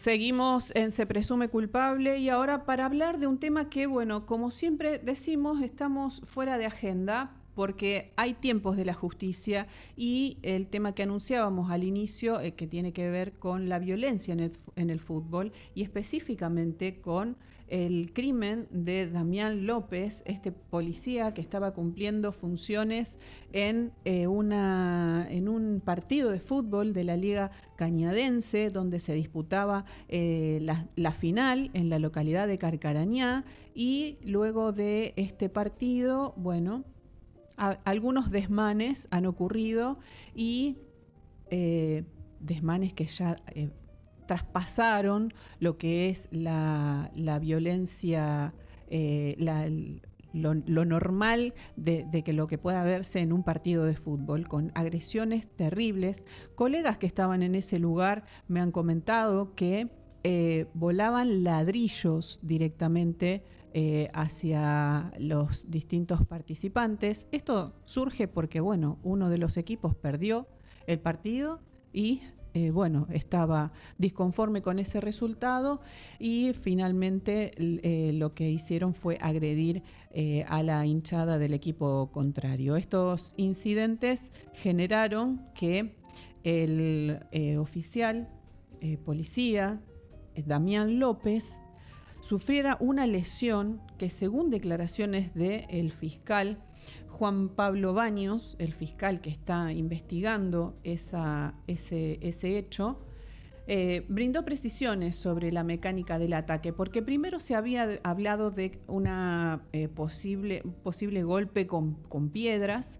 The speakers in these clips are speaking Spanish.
Seguimos en Se Presume Culpable y ahora para hablar de un tema que, bueno, como siempre decimos, estamos fuera de agenda porque hay tiempos de la justicia y el tema que anunciábamos al inicio, que tiene que ver con la violencia en el fútbol y específicamente con el crimen de Damián López, este policía que estaba cumpliendo funciones en un partido de fútbol de la Liga Cañadense, donde se disputaba la final en la localidad de Carcarañá, y luego de este partido, bueno, algunos desmanes han ocurrido y desmanes que ya traspasaron lo que es la violencia, lo normal de que lo que pueda verse en un partido de fútbol, con agresiones terribles. Colegas que estaban en ese lugar me han comentado que volaban ladrillos directamente hacia los distintos participantes. Esto surge porque, bueno, uno de los equipos perdió el partido y bueno, estaba disconforme con ese resultado y finalmente lo que hicieron fue agredir a la hinchada del equipo contrario. Estos incidentes generaron que el oficial policía, Damián López, sufriera una lesión que, según declaraciones del fiscal Juan Pablo Baños, el fiscal que está investigando ese hecho, brindó precisiones sobre la mecánica del ataque, porque primero se había hablado de una posible golpe con piedras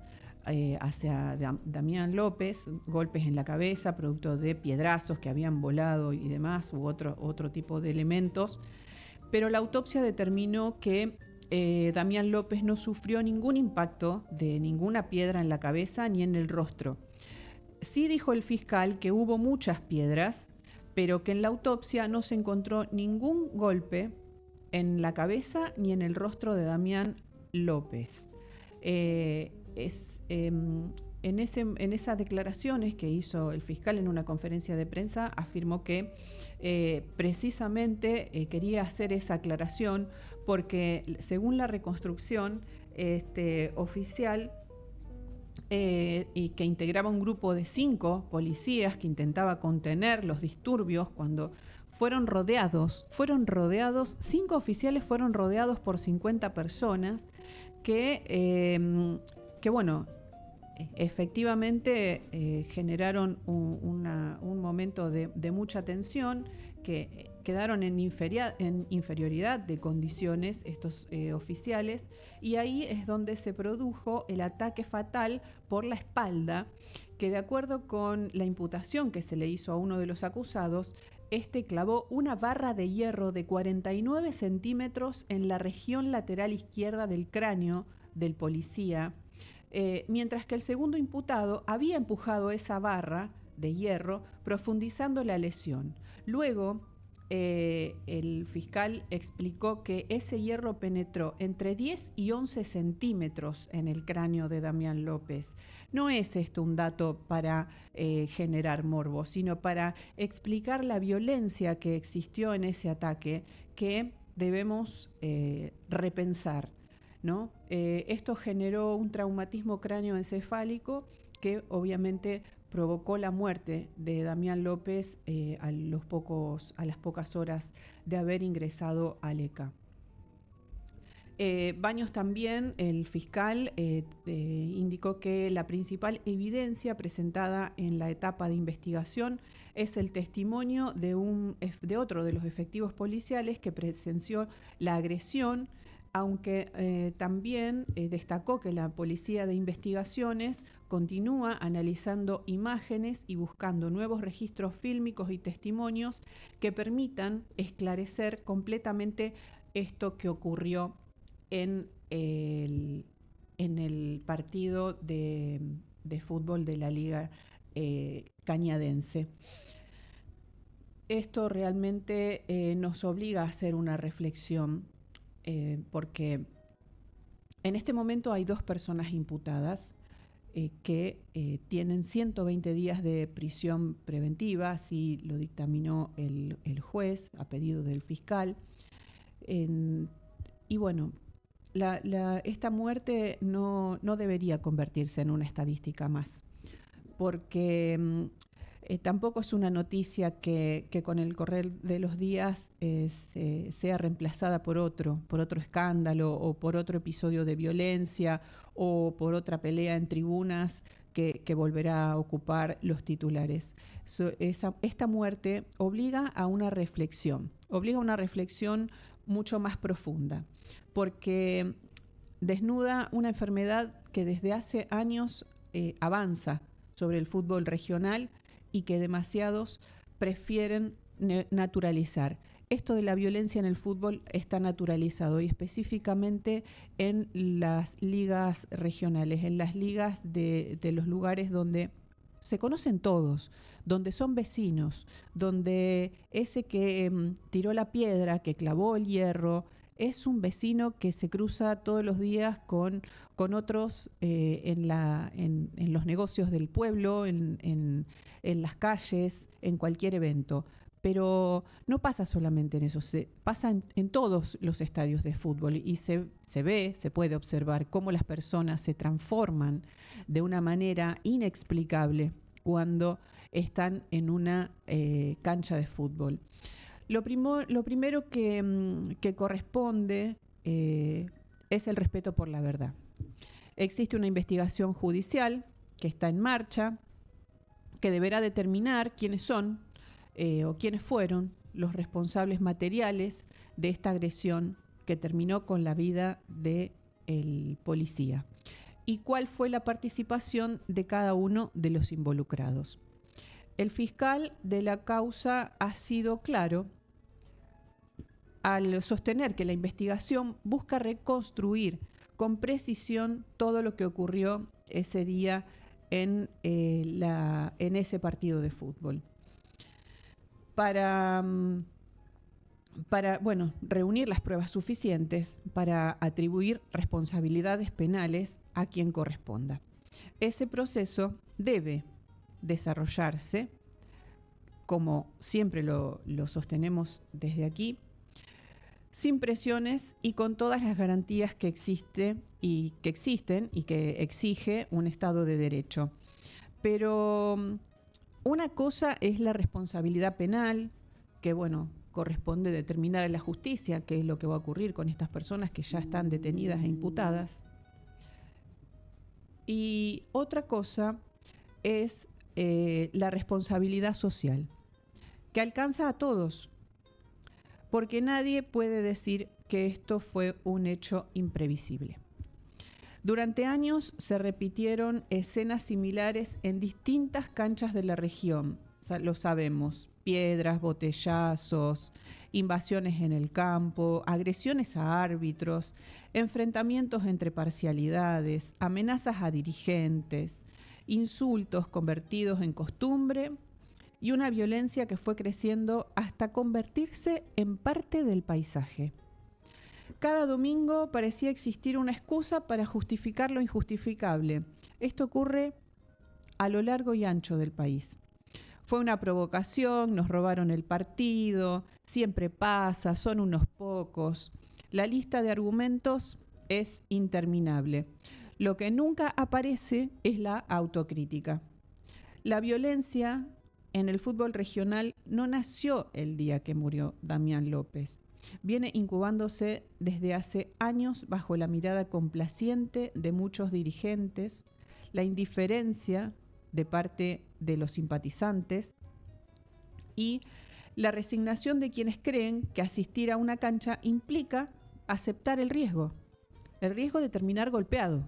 hacia Damián López, golpes en la cabeza, producto de piedrazos que habían volado y demás, u otro tipo de elementos. Pero la autopsia determinó que Damián López no sufrió ningún impacto de ninguna piedra en la cabeza ni en el rostro. Sí dijo el fiscal que hubo muchas piedras, pero que en la autopsia no se encontró ningún golpe en la cabeza ni en el rostro de Damián López. En esas declaraciones que hizo el fiscal en una conferencia de prensa, afirmó que precisamente quería hacer esa aclaración porque, según la reconstrucción oficial, y que integraba un grupo de 5 policías que intentaba contener los disturbios cuando fueron rodeados, 5 oficiales fueron rodeados por 50 personas que bueno, efectivamente generaron un momento de mucha tensión, que quedaron en inferioridad de condiciones estos oficiales, y ahí es donde se produjo el ataque fatal por la espalda, que, de acuerdo con la imputación que se le hizo a uno de los acusados, clavó una barra de hierro de 49 centímetros en la región lateral izquierda del cráneo del policía, mientras que el segundo imputado había empujado esa barra de hierro, profundizando la lesión. Luego, el fiscal explicó que ese hierro penetró entre 10 y 11 centímetros en el cráneo de Damián López. No es esto un dato para generar morbo, sino para explicar la violencia que existió en ese ataque, que debemos repensar, ¿no? Esto generó un traumatismo cráneoencefálico que obviamente provocó la muerte de Damián López a las pocas horas de haber ingresado al ECA. Baños también, el fiscal, indicó que la principal evidencia presentada en la etapa de investigación es el testimonio de otro de los efectivos policiales que presenció la agresión, aunque también destacó que la Policía de Investigaciones continúa analizando imágenes y buscando nuevos registros fílmicos y testimonios que permitan esclarecer completamente esto que ocurrió en el partido de fútbol de la Liga Cañadense. Esto realmente nos obliga a hacer una reflexión, porque en este momento hay 2 personas imputadas. que tienen 120 días de prisión preventiva, así lo dictaminó el juez a pedido del fiscal. Y bueno, esta muerte no debería convertirse en una estadística más, porque tampoco es una noticia que con el correr de los días sea reemplazada por otro escándalo o por otro episodio de violencia o por otra pelea en tribunas que volverá a ocupar los titulares. Esta muerte obliga a una reflexión mucho más profunda, porque desnuda una enfermedad que desde hace años avanza sobre el fútbol regional y que demasiados prefieren naturalizar. Esto de la violencia en el fútbol está naturalizado y específicamente en las ligas regionales, en las ligas de los lugares donde se conocen todos, donde son vecinos, donde ese que tiró la piedra, que clavó el hierro, es un vecino que se cruza todos los días con otros en los negocios del pueblo, en las calles, en cualquier evento. Pero no pasa solamente en eso, pasa en todos los estadios de fútbol y se puede observar cómo las personas se transforman de una manera inexplicable cuando están en una cancha de fútbol. Lo primero que corresponde es el respeto por la verdad. Existe una investigación judicial que está en marcha, que deberá determinar quiénes son o quiénes fueron los responsables materiales de esta agresión que terminó con la vida del policía y cuál fue la participación de cada uno de los involucrados. El fiscal de la causa ha sido claro al sostener que la investigación busca reconstruir con precisión todo lo que ocurrió ese día en ese partido de fútbol. Para reunir las pruebas suficientes para atribuir responsabilidades penales a quien corresponda. Ese proceso debe desarrollarse, como siempre lo sostenemos desde aquí, sin presiones y con todas las garantías que existen y que exige un Estado de Derecho. Pero una cosa es la responsabilidad penal, que corresponde determinar a la justicia qué es lo que va a ocurrir con estas personas que ya están detenidas e imputadas. Y otra cosa es la responsabilidad social, que alcanza a todos, porque nadie puede decir que esto fue un hecho imprevisible. Durante años se repitieron escenas similares en distintas canchas de la región, lo sabemos, piedras, botellazos, invasiones en el campo, agresiones a árbitros, enfrentamientos entre parcialidades, amenazas a dirigentes, insultos convertidos en costumbre y una violencia que fue creciendo hasta convertirse en parte del paisaje. Cada domingo parecía existir una excusa para justificar lo injustificable. Esto ocurre a lo largo y ancho del país. Fue una provocación, nos robaron el partido, siempre pasa, son unos pocos. La lista de argumentos es interminable. Lo que nunca aparece es la autocrítica. La violencia en el fútbol regional no nació el día que murió Damián López. Viene incubándose desde hace años bajo la mirada complaciente de muchos dirigentes, la indiferencia de parte de los simpatizantes y la resignación de quienes creen que asistir a una cancha implica aceptar el riesgo de terminar golpeado.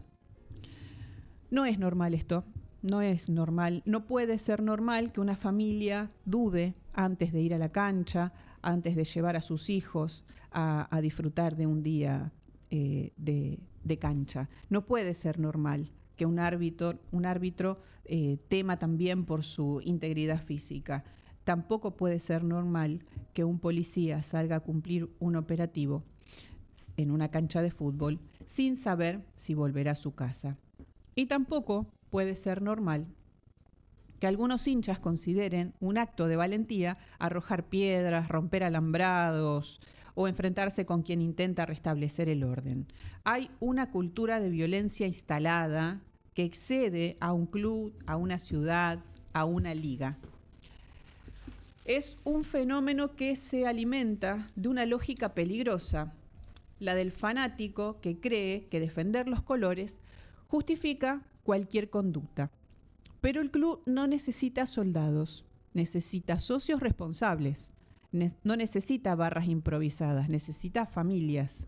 No es normal esto, no es normal, no puede ser normal que una familia dude antes de ir a la cancha, antes de llevar a sus hijos a disfrutar de un día de cancha. No puede ser normal que un árbitro tema también por su integridad física. Tampoco puede ser normal que un policía salga a cumplir un operativo en una cancha de fútbol sin saber si volverá a su casa. Y tampoco puede ser normal que algunos hinchas consideren un acto de valentía arrojar piedras, romper alambrados o enfrentarse con quien intenta restablecer el orden. Hay una cultura de violencia instalada que excede a un club, a una ciudad, a una liga. Es un fenómeno que se alimenta de una lógica peligrosa, la del fanático que cree que defender los colores justifica cualquier conducta. Pero el club no necesita soldados, necesita socios responsables, no necesita barras improvisadas, necesita familias,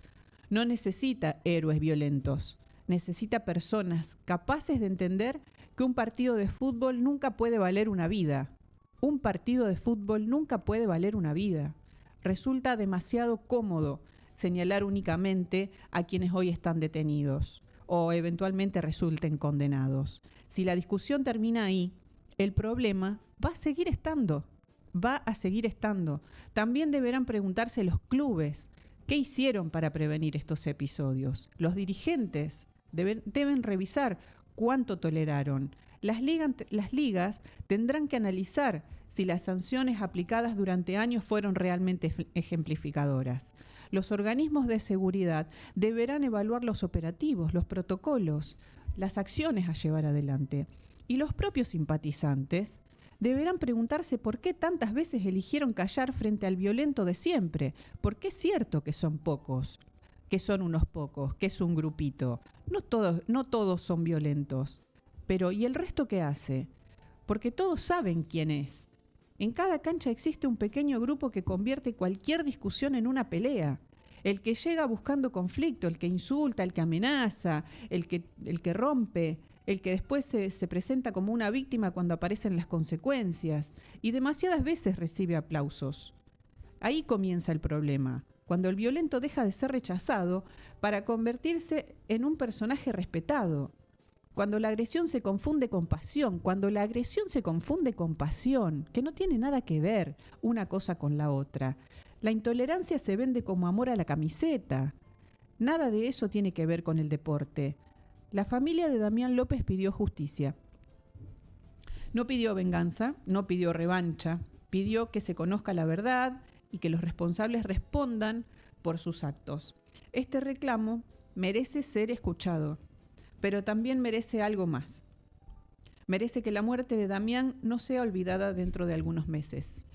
no necesita héroes violentos, necesita personas capaces de entender que un partido de fútbol nunca puede valer una vida. Un partido de fútbol nunca puede valer una vida. Resulta demasiado cómodo señalar únicamente a quienes hoy están detenidos o eventualmente resulten condenados. Si la discusión termina ahí, el problema va a seguir estando. También deberán preguntarse los clubes qué hicieron para prevenir estos episodios. Los dirigentes deben revisar cuánto toleraron. Las ligas tendrán que analizar si las sanciones aplicadas durante años fueron realmente ejemplificadoras. Los organismos de seguridad deberán evaluar los operativos, los protocolos, las acciones a llevar adelante. Y los propios simpatizantes deberán preguntarse por qué tantas veces eligieron callar frente al violento de siempre. Porque es cierto que son pocos, que son unos pocos, que es un grupito. No todos son violentos. Pero ¿y el resto qué hace? Porque todos saben quién es. En cada cancha existe un pequeño grupo que convierte cualquier discusión en una pelea. El que llega buscando conflicto, el que insulta, el que amenaza, el que rompe, el que después se presenta como una víctima cuando aparecen las consecuencias y demasiadas veces recibe aplausos. Ahí comienza el problema, cuando el violento deja de ser rechazado para convertirse en un personaje respetado. Cuando la agresión se confunde con pasión, que no tiene nada que ver una cosa con la otra. La intolerancia se vende como amor a la camiseta. Nada de eso tiene que ver con el deporte. La familia de Damián López pidió justicia. No pidió venganza, no pidió revancha, pidió que se conozca la verdad y que los responsables respondan por sus actos. Este reclamo merece ser escuchado, pero también merece algo más. Merece que la muerte de Damián no sea olvidada dentro de algunos meses.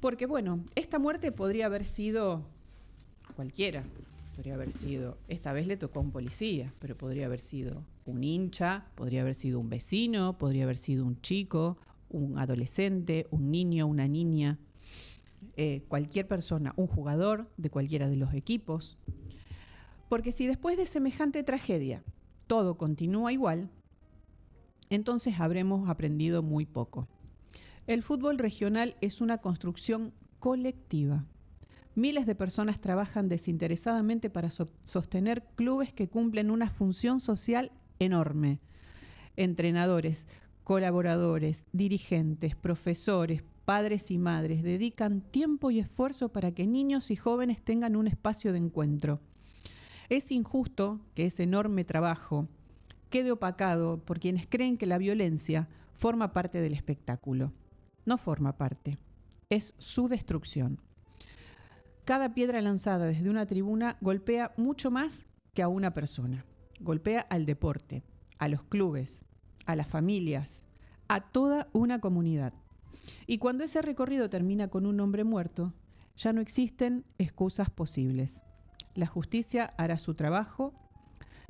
Porque bueno, esta muerte podría haber sido cualquiera. Podría haber sido, esta vez le tocó a un policía, pero podría haber sido un hincha, podría haber sido un vecino, podría haber sido un chico, un adolescente, un niño, una niña, cualquier persona, un jugador de cualquiera de los equipos. Porque si después de semejante tragedia todo continúa igual, entonces habremos aprendido muy poco. El fútbol regional es una construcción colectiva. Miles de personas trabajan desinteresadamente para sostener clubes que cumplen una función social enorme. Entrenadores, colaboradores, dirigentes, profesores, padres y madres dedican tiempo y esfuerzo para que niños y jóvenes tengan un espacio de encuentro. Es injusto que ese enorme trabajo quede opacado por quienes creen que la violencia forma parte del espectáculo. No forma parte, es su destrucción. Cada piedra lanzada desde una tribuna golpea mucho más que a una persona. Golpea al deporte, a los clubes, a las familias, a toda una comunidad. Y cuando ese recorrido termina con un hombre muerto, ya no existen excusas posibles. La justicia hará su trabajo,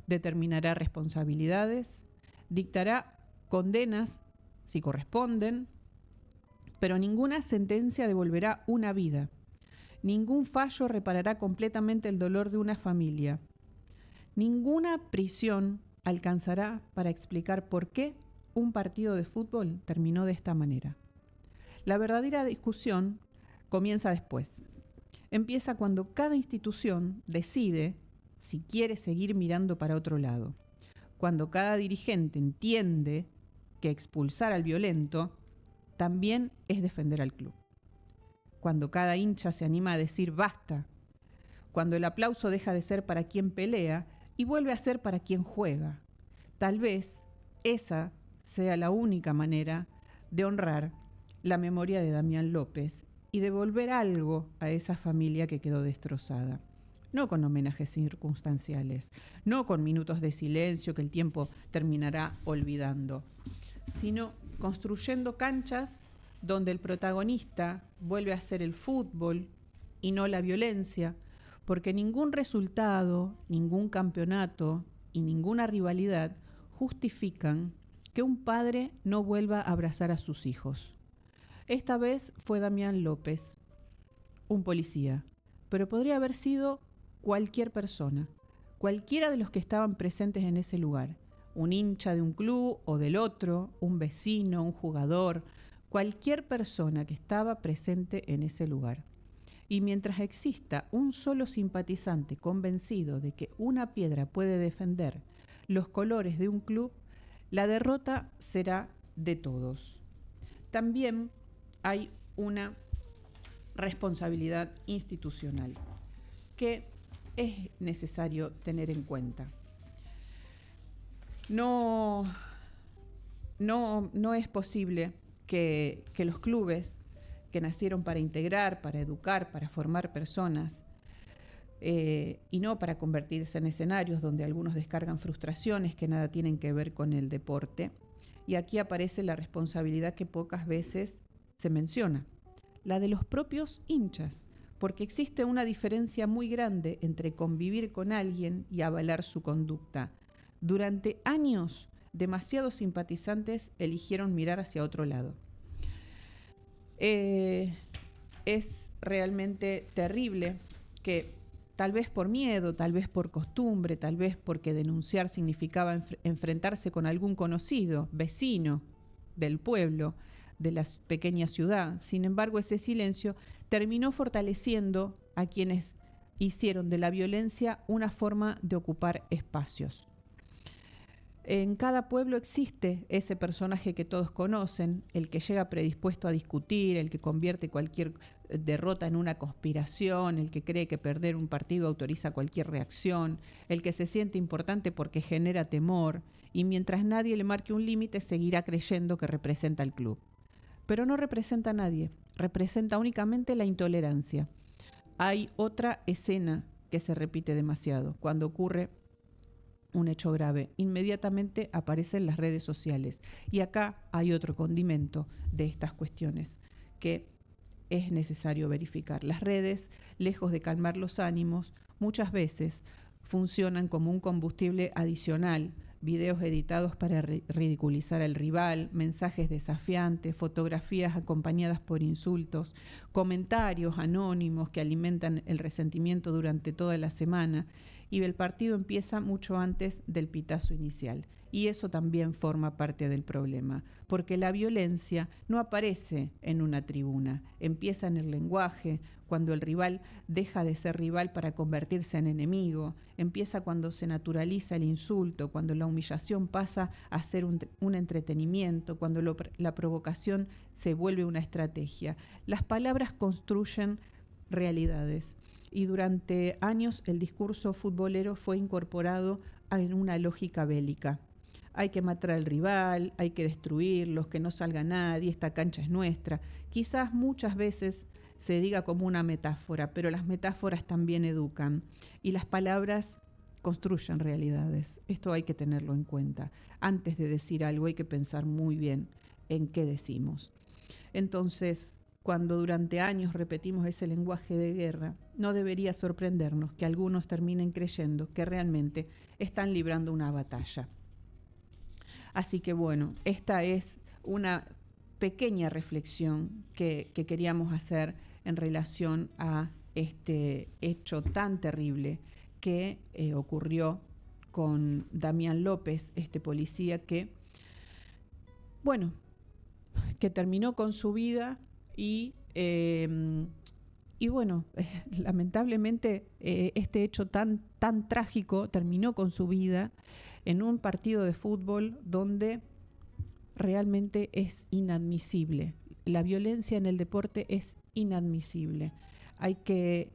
determinará responsabilidades, dictará condenas si corresponden, pero ninguna sentencia devolverá una vida. Ningún fallo reparará completamente el dolor de una familia. Ninguna prisión alcanzará para explicar por qué un partido de fútbol terminó de esta manera. La verdadera discusión comienza después. Empieza cuando cada institución decide si quiere seguir mirando para otro lado. Cuando cada dirigente entiende que expulsar al violento también es defender al club. Cuando cada hincha se anima a decir basta. Cuando el aplauso deja de ser para quien pelea y vuelve a ser para quien juega. Tal vez esa sea la única manera de honrar la memoria de Damián López y devolver algo a esa familia que quedó destrozada. No con homenajes circunstanciales, no con minutos de silencio que el tiempo terminará olvidando, sino construyendo canchas donde el protagonista vuelve a ser el fútbol y no la violencia, porque ningún resultado, ningún campeonato y ninguna rivalidad justifican que un padre no vuelva a abrazar a sus hijos. Esta vez fue Damián López, un policía, pero podría haber sido cualquier persona, cualquiera de los que estaban presentes en ese lugar, un hincha de un club o del otro, un vecino, un jugador, cualquier persona que estaba presente en ese lugar. Y mientras exista un solo simpatizante convencido de que una piedra puede defender los colores de un club, la derrota será de todos. También hay una responsabilidad institucional que es necesario tener en cuenta. No es posible que los clubes que nacieron para integrar, para educar, para formar personas, y no para convertirse en escenarios donde algunos descargan frustraciones que nada tienen que ver con el deporte. Y aquí aparece la responsabilidad que pocas veces se menciona, la de los propios hinchas, porque existe una diferencia muy grande entre convivir con alguien y avalar su conducta. Durante años, demasiados simpatizantes eligieron mirar hacia otro lado. Es realmente terrible que tal vez por miedo, tal vez por costumbre, tal vez porque denunciar significaba enfrentarse con algún conocido, vecino del pueblo, de la pequeña ciudad. Sin embargo, ese silencio terminó fortaleciendo a quienes hicieron de la violencia una forma de ocupar espacios. En cada pueblo existe ese personaje que todos conocen, el que llega predispuesto a discutir, el que convierte cualquier derrota en una conspiración, el que cree que perder un partido autoriza cualquier reacción, el que se siente importante porque genera temor y mientras nadie le marque un límite seguirá creyendo que representa al club. Pero no representa a nadie, representa únicamente la intolerancia. Hay otra escena que se repite demasiado, cuando ocurre un hecho grave, inmediatamente aparecen las redes sociales. Y acá hay otro condimento de estas cuestiones que es necesario verificar. Las redes, lejos de calmar los ánimos, muchas veces funcionan como un combustible adicional. Videos editados para ridiculizar al rival, mensajes desafiantes, fotografías acompañadas por insultos, comentarios anónimos que alimentan el resentimiento durante toda la semana y el partido empieza mucho antes del pitazo inicial. Y eso también forma parte del problema, porque la violencia no aparece en una tribuna, empieza en el lenguaje, cuando el rival deja de ser rival para convertirse en enemigo, empieza cuando se naturaliza el insulto, cuando la humillación pasa a ser un entretenimiento, cuando la provocación se vuelve una estrategia. Las palabras construyen realidades y durante años el discurso futbolero fue incorporado en una lógica bélica. Hay que matar al rival, hay que destruirlos, que no salga nadie, esta cancha es nuestra. Quizás muchas veces se diga como una metáfora, pero las metáforas también educan y las palabras construyen realidades. Esto hay que tenerlo en cuenta. Antes de decir algo hay que pensar muy bien en qué decimos. Entonces, cuando durante años repetimos ese lenguaje de guerra, no debería sorprendernos que algunos terminen creyendo que realmente están librando una batalla. Así que bueno, esta es una pequeña reflexión que queríamos hacer en relación a este hecho tan terrible que ocurrió con Damián López, este policía que, bueno, que terminó con su vida y bueno, lamentablemente este hecho tan trágico terminó con su vida en un partido de fútbol donde realmente es inadmisible. La violencia en el deporte es inadmisible. Hay que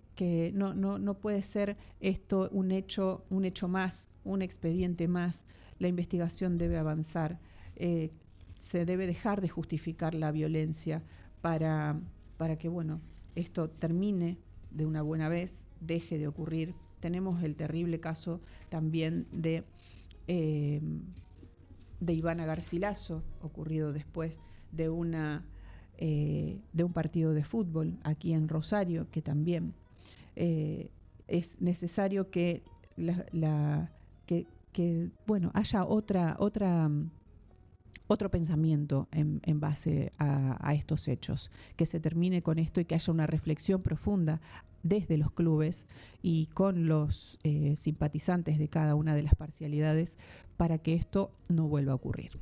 no puede ser esto un hecho más, un expediente más. la investigación debe avanzar, se debe dejar de justificar la violencia para que, bueno, esto termine de una buena vez, deje de ocurrir. Tenemos el terrible caso también de Ivana Garcilaso, ocurrido después de de un partido de fútbol aquí en Rosario, que también es necesario que, bueno, haya otro pensamiento en base a estos hechos, que se termine con esto y que haya una reflexión profunda desde los clubes y con los simpatizantes de cada una de las parcialidades para que esto no vuelva a ocurrir.